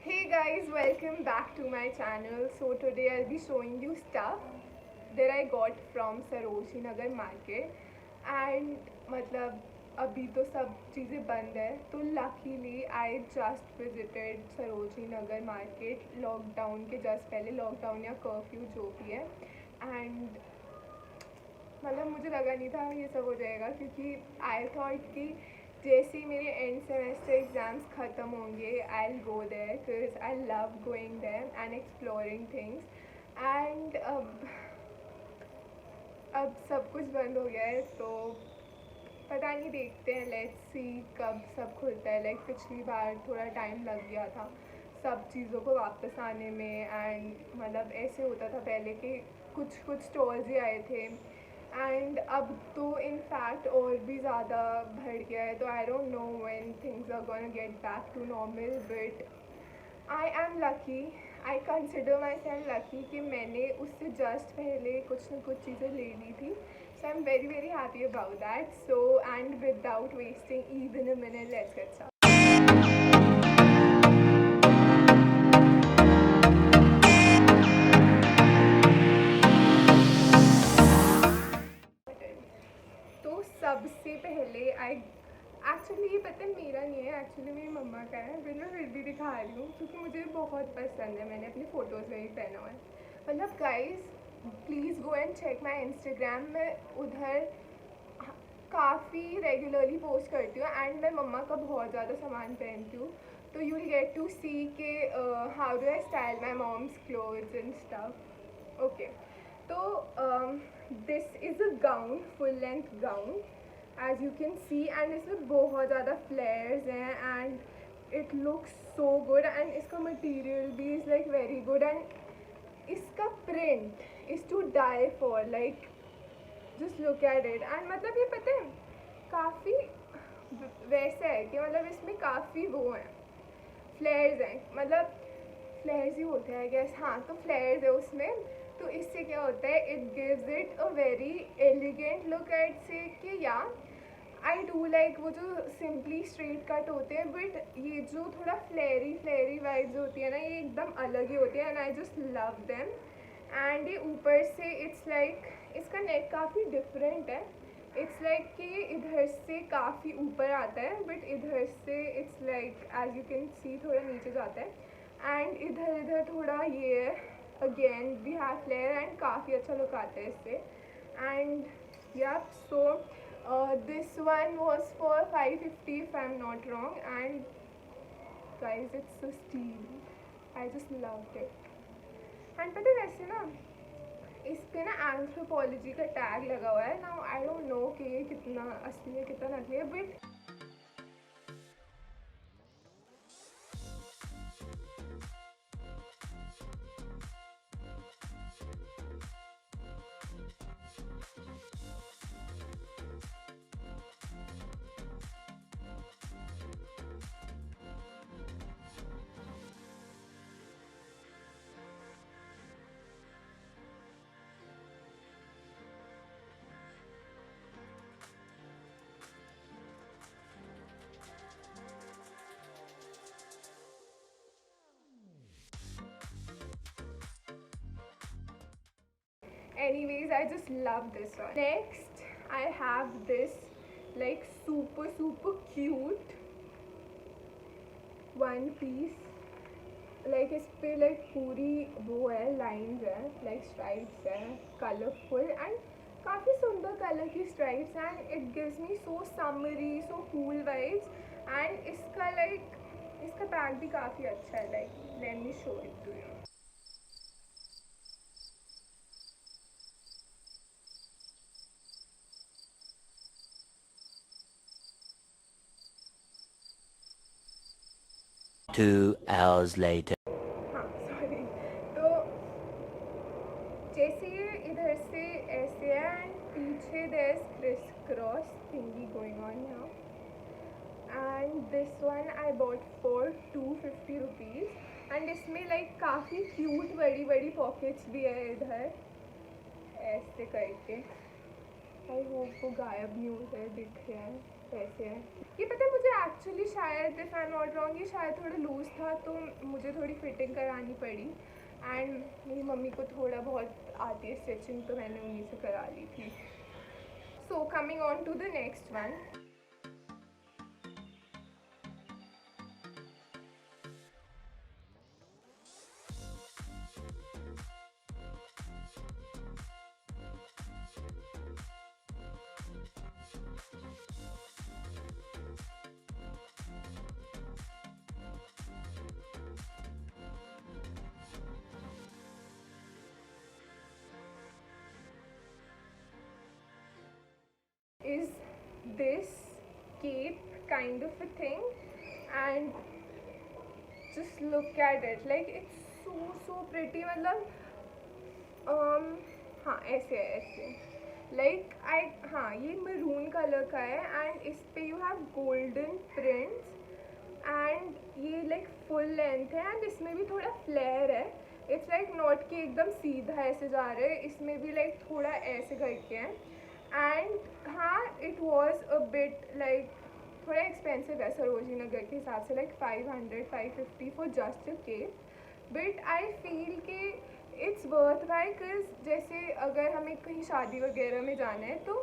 Hey guys, welcome back to my channel. So today I'll be showing you stuff that I got from Sarojini Nagar market and मतलब अभी तो सब चीज़ें बंद है तो luckily I just visited Sarojini Nagar market lockdown के just पहले लॉकडाउन या कर्फ्यू जो भी है एंड मतलब मुझे लगा नहीं था ये सब हो जाएगा क्योंकि आई थॉट कि जैसे ही मेरे एंड सेमेस्टर एग्ज़ाम्स ख़त्म होंगे I will go there because I love going there and exploring things and अब सब कुछ बंद हो गया है तो पता नहीं देखते हैं लेट्स सी कब सब खुलता है लाइक पिछली बार थोड़ा टाइम लग गया था सब चीज़ों को वापस आने में एंड मतलब ऐसे होता था पहले कि कुछ कुछ स्टोर्स ही आए थे एंड अब तो इन फैक्ट और भी ज़्यादा बढ़ गया है तो I don't know when things are gonna get back to normal but I am lucky I consider myself lucky कि मैंने उससे जस्ट पहले कुछ ना कुछ चीज़ें ले ली थी so I am very very happy about that so and without wasting even a minute let's get started. तो सबसे पहले आई एक्चुअली ये पता है मेरा नहीं है एक्चुअली मेरी मम्मा का है फिर मैं फिर भी दिखा रही हूँ क्योंकि मुझे बहुत पसंद है मैंने अपनी फ़ोटोज़ में भी पहना हुआ है मतलब guys please go and check my Instagram में उधर काफ़ी रेगुलरली पोस्ट करती हूँ एंड मैं मम्मा का बहुत ज़्यादा सामान पहनती हूँ तो you will get to see के how do I style my mom's clothes and stuff okay तो this is a gown full length gown as you can see and इसमें बहुत ज़्यादा फ्लेयर्स हैं and it looks so good and इसका material भी is like very good and इसका print is to die for like just look at it and मतलब ये पता है काफ़ी वैसा है कि मतलब इसमें काफ़ी वो हैं फ्लेयर्स हैं मतलब फ्लेयर्स ही होते हैं आई गेस हाँ तो फ्लेयर्स है उसमें तो इससे क्या होता है it gives it a very elegant look at से कि या आई डू लाइक वो जो सिंपली स्ट्रेट कट होते हैं बट ये जो थोड़ा फ्लेरी फ्लेरी वाइब्स होती है ना ये एकदम अलग ही होती है and I just love them and ये ऊपर से इट्स लाइक इसका नेक काफ़ी डिफरेंट है इट्स लाइक कि ये इधर से काफ़ी ऊपर आता है बट इधर से it's like as you can see थोड़ा नीचे जाता है एंड इधर इधर थोड़ा ये है again we have flare and काफ़ी अच्छा लुक आता है इससे and yep so this one was for 550 if I'm not wrong and guys it's so steamy I just loved it and पता है वैसे ना इस पे ना एंथ्रोपोलॉजी का टैग लगा हुआ है नाउ आई डोंट नो कि ये कितना असली है कितना नकली है but anyways I just love this one next I have this like super cute one piece like इस पे लाइक पूरी वो है लाइंस है लाइक स्ट्राइप्स है कलरफुल एंड काफ़ी सुंदर कलर की stripes and it gives me so summery so cool vibes and इसका लाइक इसका बैग भी काफ़ी अच्छा है like let me show it to you Two hours later. हाँ सॉरी तो जैसे ये इधर से ऐसे है एंड पीछे there is criss cross thingy going on now and this one I bought for 250 rupees and इसमें लाइक काफ़ी क्यूट बड़ी बड़ी पॉकेट्स भी है इधर ऐसे करके आई होप वो गायब नहीं हो रहा है दिख रहा है ऐसे है। ये पता है मुझे एक्चुअली शायद if I am not wrong ये शायद थोड़ा लूज़ था तो मुझे थोड़ी फिटिंग करानी पड़ी एंड मेरी मम्मी को थोड़ा बहुत आती है स्टिचिंग तो मैंने उन्हीं से करा ली थी। So coming on to the next one. Is this cape kind of a thing and just look at it like it's so pretty मतलब हाँ ऐसे है ऐसे लाइक आई हाँ ये मरून कलर का है एंड इस पे you have golden prints and ये लाइक फुल लेंथ है एंड इसमें भी थोड़ा फ्लेयर है। इट्स लाइक नॉट कि एकदम सीधा ऐसे जा रहे हैं, इसमें भी लाइक थोड़ा ऐसे करके है एंड हाँ it was a bit like थोड़ा एक्सपेंसिव है सरोजनी नगर के हिसाब से like 500-550 for just a cake but I feel कि इट्स वर्थ वाई बिकॉज जैसे अगर हमें कहीं शादी वगैरह में जाना है तो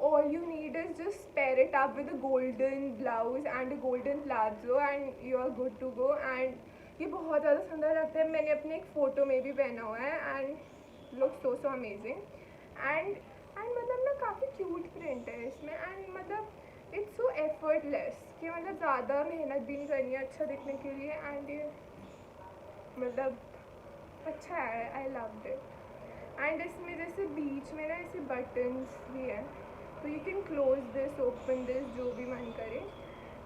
all you need is just pair it up with a golden blouse and a golden palazzo and you are good to go and ये बहुत ज़्यादा सुंदर लगता है। मैंने अपने एक फ़ोटो में भी पहना हुआ है and look so amazing and मतलब ना काफ़ी क्यूट प्रिंट है इसमें एंड मतलब इट्स सो एफर्टलेस कि मतलब ज़्यादा मेहनत भी नहीं करनी है अच्छा दिखने के लिए एंड ये मतलब अच्छा है। आई लव इट एंड इसमें जैसे बीच में ना ऐसे बटन्स भी है तो you can close this open this जो भी मन करे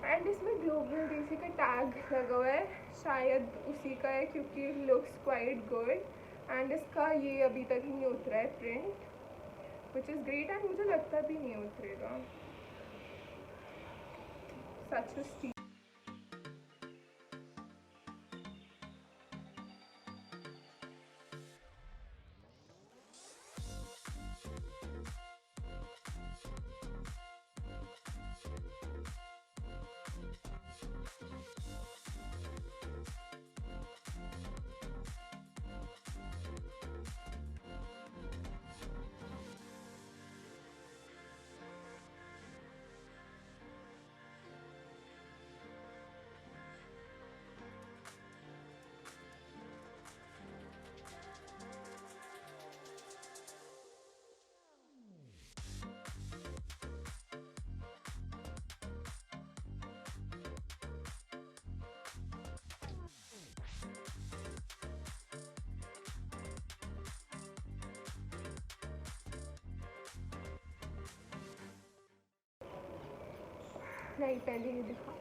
एंड इसमें ग्लोबल देसी का टैग लगा हुआ है शायद उसी का है क्योंकि लुक्स क्वाइट गुड एंड इसका ये अभी तक नहीं उतरा है print which is great and मुझे लगता भी नहीं उतरेगा सच अ नहीं पहले ये दिखा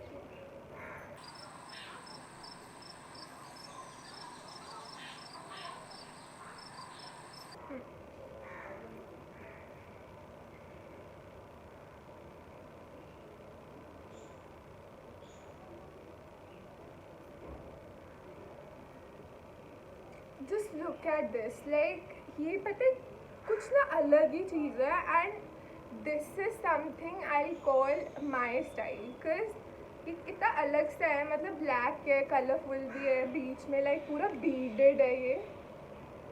just look at this like ये पता है कुछ ना अलग ही चीज़ है and this is something I call my style because इतना अलग सा है मतलब ब्लैक है कलरफुल भी है बीच में लाइक पूरा बीडेड है ये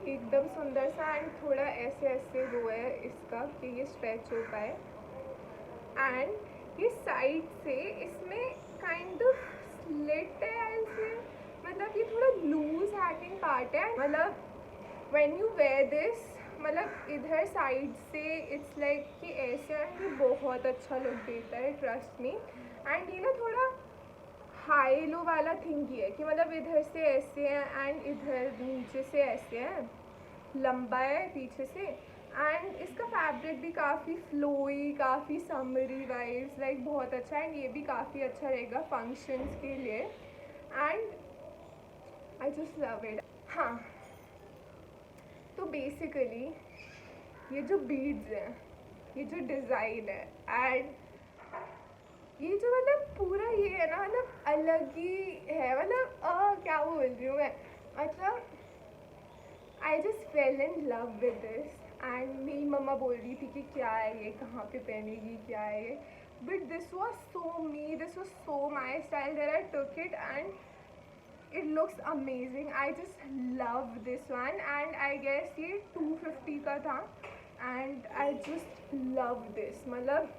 एकदम सुंदर सा एंड थोड़ा ऐसे ऐसे वो है इसका कि ये स्ट्रेच हो पाए एंड ये साइड से इसमें काइंड ऑफ स्लिट है आई से मतलब ये थोड़ा लूज हैंगिंग पार्ट है मतलब व्हेन यू वेयर दिस मतलब इधर साइड से इट्स लाइक कि ऐसे ये बहुत अच्छा लुक देता है ट्रस्ट मी एंड ये ना थोड़ा हाई लो वाला थिंग ही है कि मतलब इधर से ऐसे है एंड इधर नीचे से ऐसे है लंबा है पीछे से एंड इसका फैब्रिक भी काफ़ी फ्लोई काफ़ी समरी वाइज लाइक बहुत अच्छा है एंड ये भी काफ़ी अच्छा रहेगा फंक्शंस के लिए and I just love it. हाँ तो बेसिकली ये जो बीड्स हैं ये जो डिज़ाइन है एंड ये जो मतलब पूरा ये है ना मतलब अलग ही है मतलब क्या बोल रही हूँ मैं मतलब I just fail in love with this and मेरी मम्मा बोल रही थी कि क्या है ये कहाँ पे पहनेगी क्या है ये but this was so me, this was so my style that I took it and it looks amazing. I just love this one and I guess ये 250 का था and I just love this. मतलब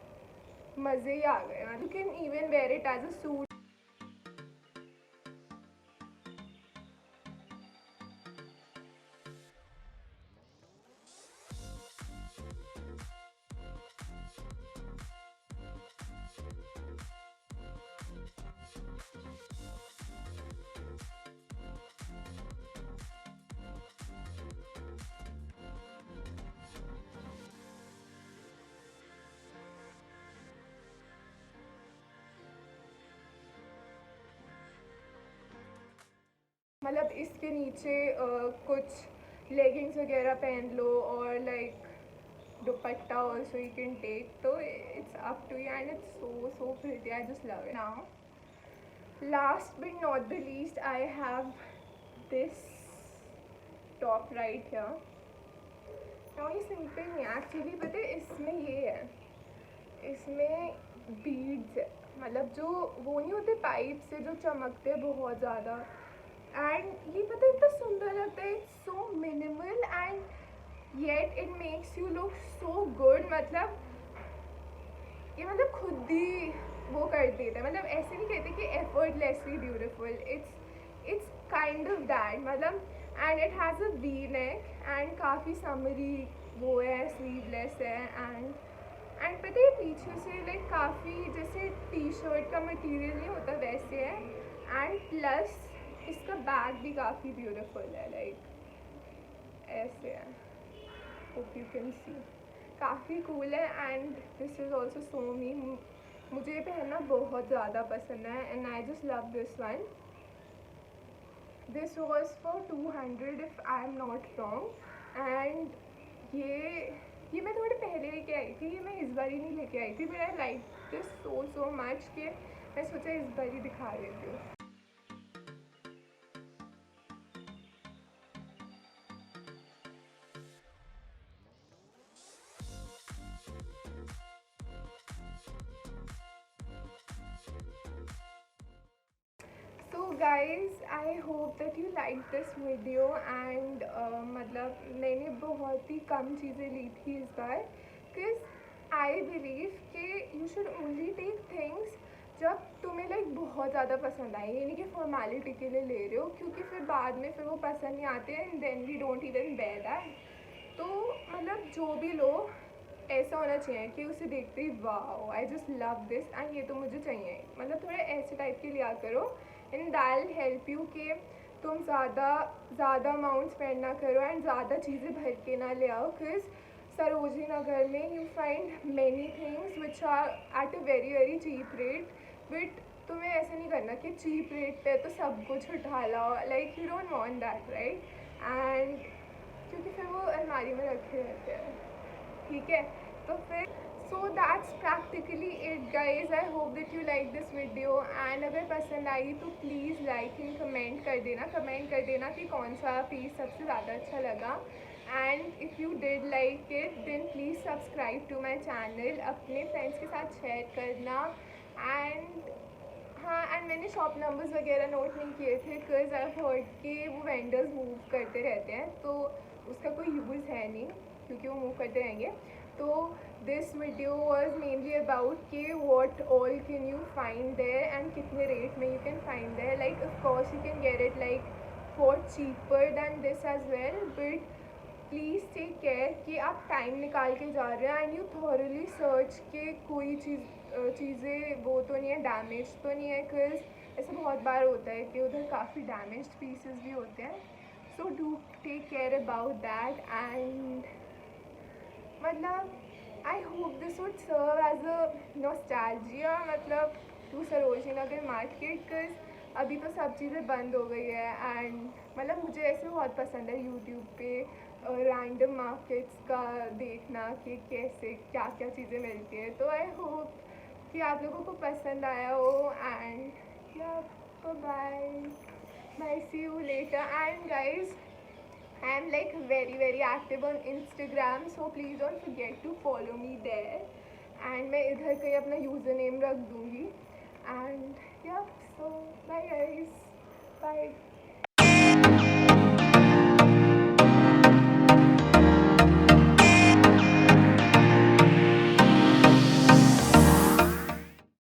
मज़े ही आ गए. You can even wear it as a suit. मतलब इसके नीचे कुछ लेगिंग्स वगैरह पहन लो और like dupatta also you can take. तो it's up to you and it's so pretty. I just love it. Now last but not the least, I have this top right here. now ये simple नहीं है actually. पता है इसमें ये है, इसमें बीड्स है. मतलब जो वो नहीं होते पाइप से जो चमकते बहुत ज़्यादा. एंड ये पता है इतना सुंदर लगता है. It's so minimal and yet it makes you look so good. मतलब ये मतलब खुद ही वो कर देता है. मतलब ऐसे नहीं कहते कि effortlessly beautiful. It's kind of that. मतलब and it has a V neck and काफ़ी समरी वो है, स्लीवलेस है. एंड पता है पीछे से लाइक काफ़ी जैसे टी शर्ट का मटेरियल नहीं होता वैसे है. एंड प्लस इसका बैग भी काफ़ी ब्यूटीफुल है. लाइक ऐसे है. Hope you can see. काफ़ी कूल है and this is also so me. मुझे पहनना बहुत ज़्यादा पसंद है and I just love this one. This was for 200 if I am not wrong. And ये मैं थोड़े पहले लेके आई थी. ये मैं इस बार ही नहीं लेके आई थी. But I like this so much कि मैं सोचा इस बार ही दिखा देती हूँ. So guys, I hope that you liked this video and मतलब मैंने बहुत ही कम चीज़ें ली थी इस बार. Cause I believe कि you should only take things जब तुम्हें लाइक बहुत ज़्यादा पसंद आए. ये नहीं कि फॉर्मेलिटी के लिए ले रहे हो, क्योंकि फिर बाद में फिर वो पसंद नहीं आते हैं and then we don't even wear that. तो मतलब जो भी लो ऐसा होना चाहिए कि उसे देखते ही wow I just love this and ये तो मुझे चाहिए. मतलब थोड़ा ऐसे टाइप के लिया करो एंड दैट हेल्प यू कि तुम ज़्यादा अमाउंट स्पेंड ना करो एंड ज़्यादा चीज़ें भर के ना ले आओ. बिकॉज सरोजिनी नगर में you find many things which are at a very cheap rate. But तुम्हें ऐसे नहीं करना कि चीप रेट पे तो सब कुछ उठा लाओ. Like you don't want that right. And क्योंकि फिर वो अलमारी में रखे रहते हैं. ठीक है, तो फिर so that's practically it guys. I hope that you like this video and अगर पसंद आई तो प्लीज़ लाइक एंड कमेंट कर देना कि कौन सा पीस सबसे ज़्यादा अच्छा लगा. And if you did like it then please subscribe to my channel. अपने फ्रेंड्स के साथ शेयर करना. एंड हाँ, एंड मैंने शॉप नंबर्स वगैरह नोट नहीं किए थे बिकॉज आई हर्ड कि वो वेंडर्स मूव करते रहते हैं तो उसका कोई यूज़ है नहीं क्योंकि वो मूव करते रहेंगे. तो this video was mainly about कि what all can you find there and कितने रेट में you can find there. Like of course you can get it like for cheaper than this as well. But please take care कि आप time निकाल के जा रहे हैं एंड यू थॉरली सर्च के कोई चीज़ें वो तो नहीं है, डैमेज तो नहीं है. बिकॉज ऐसा बहुत बार होता है कि उधर काफ़ी डैमेज्ड पीसेस भी होते हैं. So do take care about that. And मतलब I hope this would serve as a nostalgia मतलब to Sarojini Nagar market. Because अभी तो सब चीज़ें बंद हो गई है एंड मतलब मुझे ऐसे बहुत पसंद है यूट्यूब पे रैंडम मार्केट्स का देखना कि कैसे क्या क्या चीज़ें मिलती हैं. तो आई होप कि आप लोगों को पसंद आया हो. And yeah bye see you later. And guys I am like very active on Instagram, so please don't forget to follow me there. And मैं इधर कहीं अपना यूज़र नेम रख दूँगी एंड या सो बाय गाइस बाय।